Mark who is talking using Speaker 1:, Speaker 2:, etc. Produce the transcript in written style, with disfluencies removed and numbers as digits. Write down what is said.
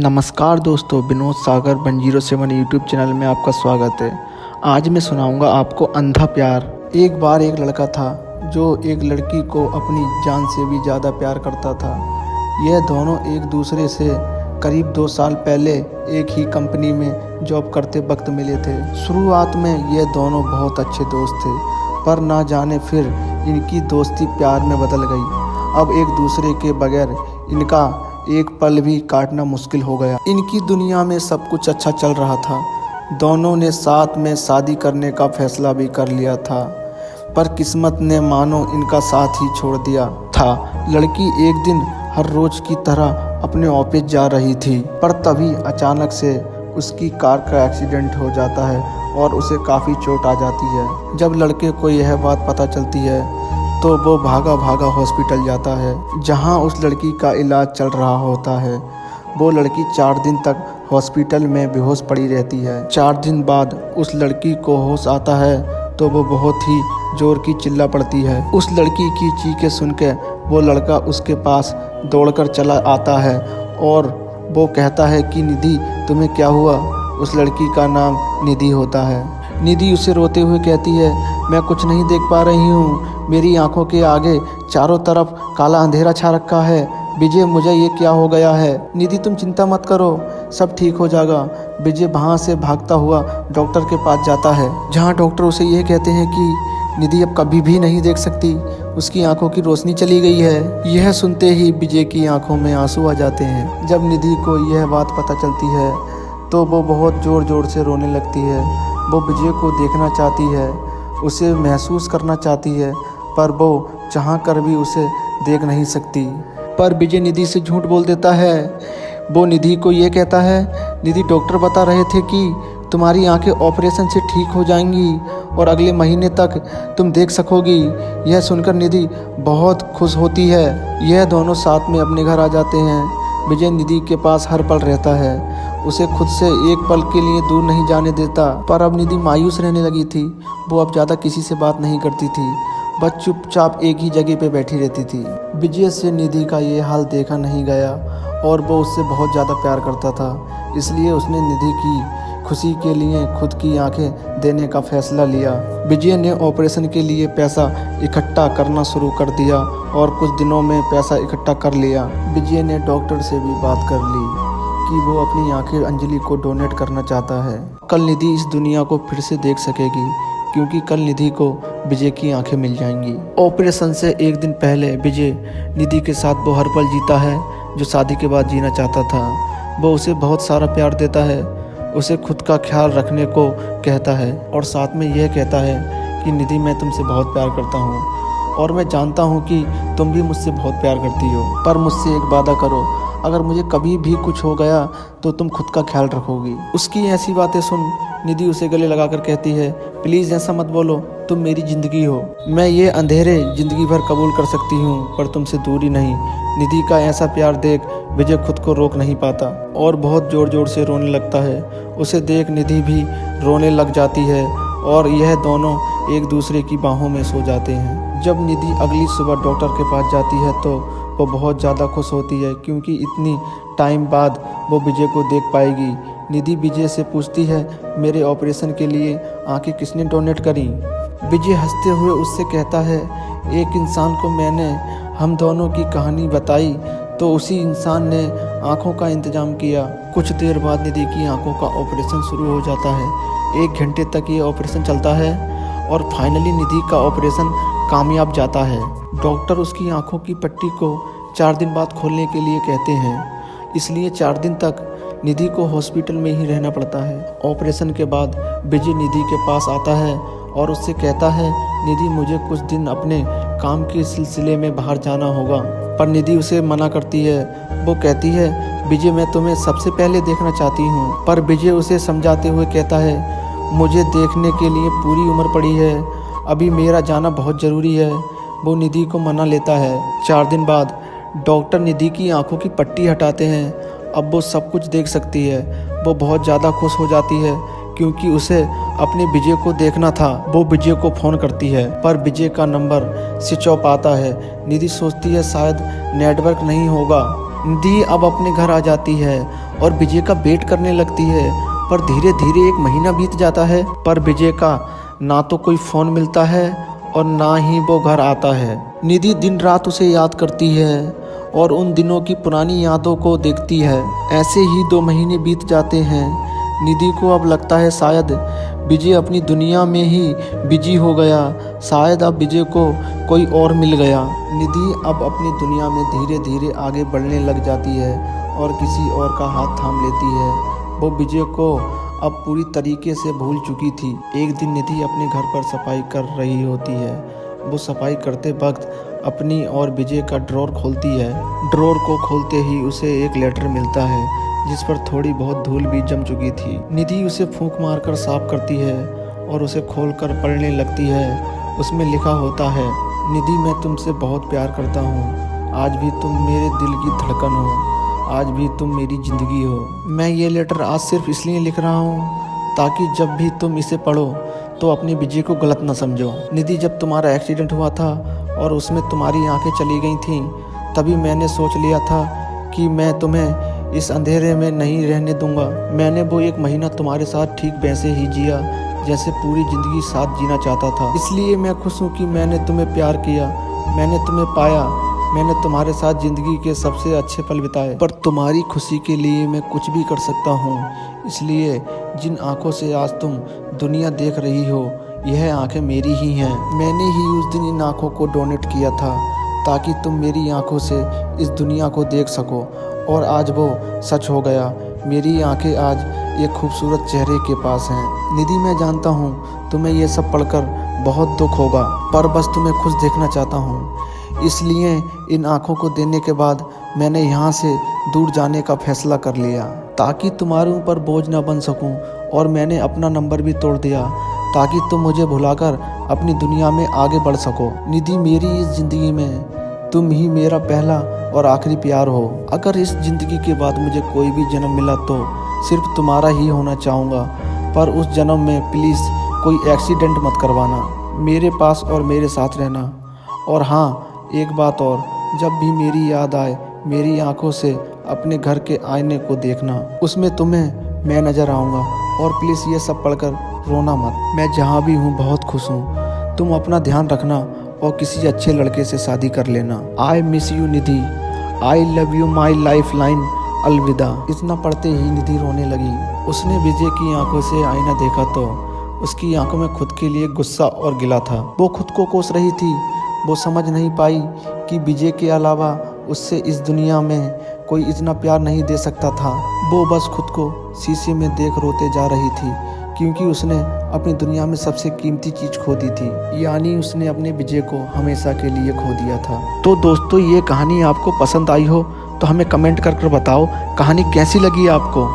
Speaker 1: नमस्कार दोस्तों, विनोद सागर 107 YouTube channel में आपका स्वागत है। आज मैं सुनाऊंगा आपको अंधा प्यार। एक बार एक लड़का था जो एक लड़की को अपनी जान से भी ज़्यादा प्यार करता था। यह दोनों एक दूसरे से करीब 2 साल पहले एक ही कंपनी में जॉब करते वक्त मिले थे। शुरुआत में यह दोनों बहुत अच्छे दोस्त थे, पर ना जाने फिर इनकी दोस्ती प्यार में बदल गई। अब एक दूसरे के बगैर इनका एक पल भी काटना मुश्किल हो गया। इनकी दुनिया में सब कुछ अच्छा चल रहा था। दोनों ने साथ में शादी करने का फैसला भी कर लिया था, पर किस्मत ने मानो इनका साथ ही छोड़ दिया था। लड़की एक दिन हर रोज की तरह अपने ऑफिस जा रही थी, पर तभी अचानक से उसकी कार का एक्सीडेंट हो जाता है और उसे काफ़ी चोट आ जाती है। जब लड़के को यह बात पता चलती है तो वो भागा भागा हॉस्पिटल जाता है, जहां उस लड़की का इलाज चल रहा होता है। वो लड़की 4 दिन तक हॉस्पिटल में बेहोश पड़ी रहती है। 4 दिन बाद उस लड़की को होश आता है तो वो बहुत ही जोर की चिल्ला पड़ती है। उस लड़की की चीखें सुनकर वो लड़का उसके पास दौड़कर चला आता है और वो कहता है कि निधि, तुम्हें क्या हुआ? उस लड़की का नाम निधि होता है। निधि उसे रोते हुए कहती है, मैं कुछ नहीं देख पा रही हूँ, मेरी आंखों के आगे चारों तरफ काला अंधेरा छा रखा है। विजय, मुझे ये क्या हो गया है? निधि, तुम चिंता मत करो, सब ठीक हो जाएगा। विजय वहाँ से भागता हुआ डॉक्टर के पास जाता है, जहाँ डॉक्टर उसे ये कहते हैं कि निधि अब कभी भी नहीं देख सकती, उसकी आंखों की रोशनी चली गई है। यह सुनते ही विजय की आंखों में आंसू आ जाते हैं। जब निधि को यह बात पता चलती है तो वो बहुत ज़ोर ज़ोर से रोने लगती है। वो विजय को देखना चाहती है, उसे महसूस करना चाहती है, पर वो चाह कर भी उसे देख नहीं सकती। पर विजय निधि से झूठ बोल देता है। वो निधि को ये कहता है, निधि, डॉक्टर बता रहे थे कि तुम्हारी आंखें ऑपरेशन से ठीक हो जाएंगी और अगले महीने तक तुम देख सकोगी। यह सुनकर निधि बहुत खुश होती है। यह दोनों साथ में अपने घर आ जाते हैं। विजय निधि के पास हर पल रहता है, उसे खुद से एक पल के लिए दूर नहीं जाने देता। पर अब निधि मायूस रहने लगी थी। वो अब ज़्यादा किसी से बात नहीं करती थी, बस चुपचाप एक ही जगह पे बैठी रहती थी। विजय से निधि का ये हाल देखा नहीं गया और वो उससे बहुत ज़्यादा प्यार करता था, इसलिए उसने निधि की खुशी के लिए खुद की आंखें देने का फैसला लिया। विजय ने ऑपरेशन के लिए पैसा इकट्ठा करना शुरू कर दिया और कुछ दिनों में पैसा इकट्ठा कर लिया। विजय ने डॉक्टर से भी बात कर ली कि वो अपनी आंखें अंजलि को डोनेट करना चाहता है। कल निधि इस दुनिया को फिर से देख सकेगी, क्योंकि कल निधि को विजय की आंखें मिल जाएंगी। ऑपरेशन से एक दिन पहले विजय निधि के साथ वो हर पल जीता है जो शादी के बाद जीना चाहता था। वो उसे बहुत सारा प्यार देता है, उसे खुद का ख्याल रखने को कहता है और साथ में यह कहता है कि निधि, मैं तुमसे बहुत प्यार करता हूँ और मैं जानता हूँ कि तुम भी मुझसे बहुत प्यार करती हो, पर मुझसे एक वादा करो, अगर मुझे कभी भी कुछ हो गया तो तुम खुद का ख्याल रखोगी। उसकी ऐसी बातें सुन निधि उसे गले लगाकर कहती है, प्लीज़ ऐसा मत बोलो, तुम मेरी ज़िंदगी हो। मैं ये अंधेरे ज़िंदगी भर कबूल कर सकती हूँ, पर तुमसे दूरी नहीं। निधि का ऐसा प्यार देख विजय खुद को रोक नहीं पाता और बहुत ज़ोर ज़ोर से रोने लगता है। उसे देख निधि भी रोने लग जाती है और यह दोनों एक दूसरे की बाहों में सो जाते हैं। जब निधि अगली सुबह डॉक्टर के पास जाती है तो वो बहुत ज़्यादा खुश होती है, क्योंकि इतनी टाइम बाद वो विजय को देख पाएगी। निधि विजय से पूछती है, मेरे ऑपरेशन के लिए आंखें किसने डोनेट करी? विजय हंसते हुए उससे कहता है, एक इंसान को मैंने हम दोनों की कहानी बताई तो उसी इंसान ने आंखों का इंतजाम किया। कुछ देर बाद निधि की आंखों का ऑपरेशन शुरू हो जाता है। 1 घंटे तक ये ऑपरेशन चलता है और फाइनली निधि का ऑपरेशन कामयाब जाता है। डॉक्टर उसकी आंखों की पट्टी को 4 दिन बाद खोलने के लिए कहते हैं, इसलिए 4 दिन तक निधि को हॉस्पिटल में ही रहना पड़ता है। ऑपरेशन के बाद विजय निधि के पास आता है और उससे कहता है, निधि, मुझे कुछ दिन अपने काम के सिलसिले में बाहर जाना होगा। पर निधि उसे मना करती है। वो कहती है, विजय, मैं तुम्हें सबसे पहले देखना चाहती हूँ। पर विजय उसे समझाते हुए कहता है, मुझे देखने के लिए पूरी उम्र पड़ी है, अभी मेरा जाना बहुत ज़रूरी है। वो निधि को मना लेता है। 4 दिन बाद डॉक्टर निधि की आंखों की पट्टी हटाते हैं। अब वो सब कुछ देख सकती है। वो बहुत ज़्यादा खुश हो जाती है, क्योंकि उसे अपने विजय को देखना था। वो विजय को फ़ोन करती है, पर विजय का नंबर स्विच ऑफ आता है। निधि सोचती है शायद नेटवर्क नहीं होगा। निधि अब अपने घर आ जाती है और विजय का वेट करने लगती है। पर धीरे धीरे 1 महीना बीत जाता है, पर विजय का ना तो कोई फ़ोन मिलता है और ना ही वो घर आता है। निधि दिन रात उसे याद करती है और उन दिनों की पुरानी यादों को देखती है। ऐसे ही 2 महीने बीत जाते हैं। निधि को अब लगता है शायद विजय अपनी दुनिया में ही बिजी हो गया, शायद अब विजय को कोई और मिल गया। निधि अब अपनी दुनिया में धीरे धीरे आगे बढ़ने लग जाती है और किसी और का हाथ थाम लेती है। वो विजय को अब पूरी तरीके से भूल चुकी थी। एक दिन निधि अपने घर पर सफाई कर रही होती है। वो सफाई करते वक्त अपनी और विजय का ड्रॉर खोलती है। ड्रॉर को खोलते ही उसे एक लेटर मिलता है जिस पर थोड़ी बहुत धूल भी जम चुकी थी। निधि उसे फूंक मारकर साफ करती है और उसे खोलकर पढ़ने लगती है। उसमें लिखा होता है, निधि मैं तुमसे बहुत प्यार करता हूँ। आज भी तुम मेरे दिल की धड़कन हो, आज भी तुम मेरी ज़िंदगी हो। मैं ये लेटर आज सिर्फ इसलिए लिख रहा हूँ ताकि जब भी तुम इसे पढ़ो तो अपने विजय को गलत न समझो। निधि जब तुम्हारा एक्सीडेंट हुआ था और उसमें तुम्हारी आंखें चली गई थीं, तभी मैंने सोच लिया था कि मैं तुम्हें इस अंधेरे में नहीं रहने दूंगा। मैंने वो 1 महीना तुम्हारे साथ ठीक वैसे ही जिया जैसे पूरी ज़िंदगी साथ जीना चाहता था। इसलिए मैं खुश हूँ कि मैंने तुम्हें प्यार किया, मैंने तुम्हें पाया, मैंने तुम्हारे साथ ज़िंदगी के सबसे अच्छे पल बिताए। पर तुम्हारी खुशी के लिए मैं कुछ भी कर सकता हूँ। इसलिए जिन आँखों से आज तुम दुनिया देख रही हो, यह आँखें मेरी ही हैं। मैंने ही उस दिन इन आँखों को डोनेट किया था ताकि तुम मेरी आँखों से इस दुनिया को देख सको, और आज वो सच हो गया। मेरी आँखें आज एक खूबसूरत चेहरे के पास हैं। निधि मैं जानता हूँ तुम्हें ये सब पढ़कर बहुत दुख होगा, पर बस तुम्हें खुश देखना चाहता हूँ। इसलिए इन आँखों को देने के बाद मैंने यहाँ से दूर जाने का फैसला कर लिया ताकि तुम्हारे ऊपर बोझ न बन सकूं। और मैंने अपना नंबर भी तोड़ दिया ताकि तुम मुझे भुलाकर अपनी दुनिया में आगे बढ़ सको। निधि मेरी इस ज़िंदगी में तुम ही मेरा पहला और आखिरी प्यार हो। अगर इस ज़िंदगी के बाद मुझे कोई भी जन्म मिला तो सिर्फ तुम्हारा ही होना चाहूँगा, पर उस जन्म में प्लीज़ कोई एक्सीडेंट मत करवाना, मेरे पास और मेरे साथ रहना। और हाँ, एक बात और, जब भी मेरी याद आए मेरी आंखों से अपने घर के आईने को देखना, उसमें तुम्हें मैं नज़र आऊँगा। और प्लीज़ ये सब पढ़कर रोना मत। मैं जहाँ भी हूँ बहुत खुश हूँ। तुम अपना ध्यान रखना और किसी अच्छे लड़के से शादी कर लेना। I miss you Nidhi, I love you my life line, अलविदा। इतना पढ़ते ही निधि रोने लगी। उसने विजय की आंखों से आईना देखा तो उसकी आंखों में खुद के लिए गुस्सा और गिला था। वो खुद को कोस रही थी। वो समझ नहीं पाई कि विजय के अलावा उससे इस दुनिया में कोई इतना प्यार नहीं दे सकता था। वो बस खुद को शीशे में देख रोते जा रही थी क्योंकि उसने अपनी दुनिया में सबसे कीमती चीज़ खो दी थी, यानी उसने अपने विजय को हमेशा के लिए खो दिया था। तो दोस्तों, ये कहानी आपको पसंद आई हो तो हमें कमेंट कर बताओ कहानी कैसी लगी आपको।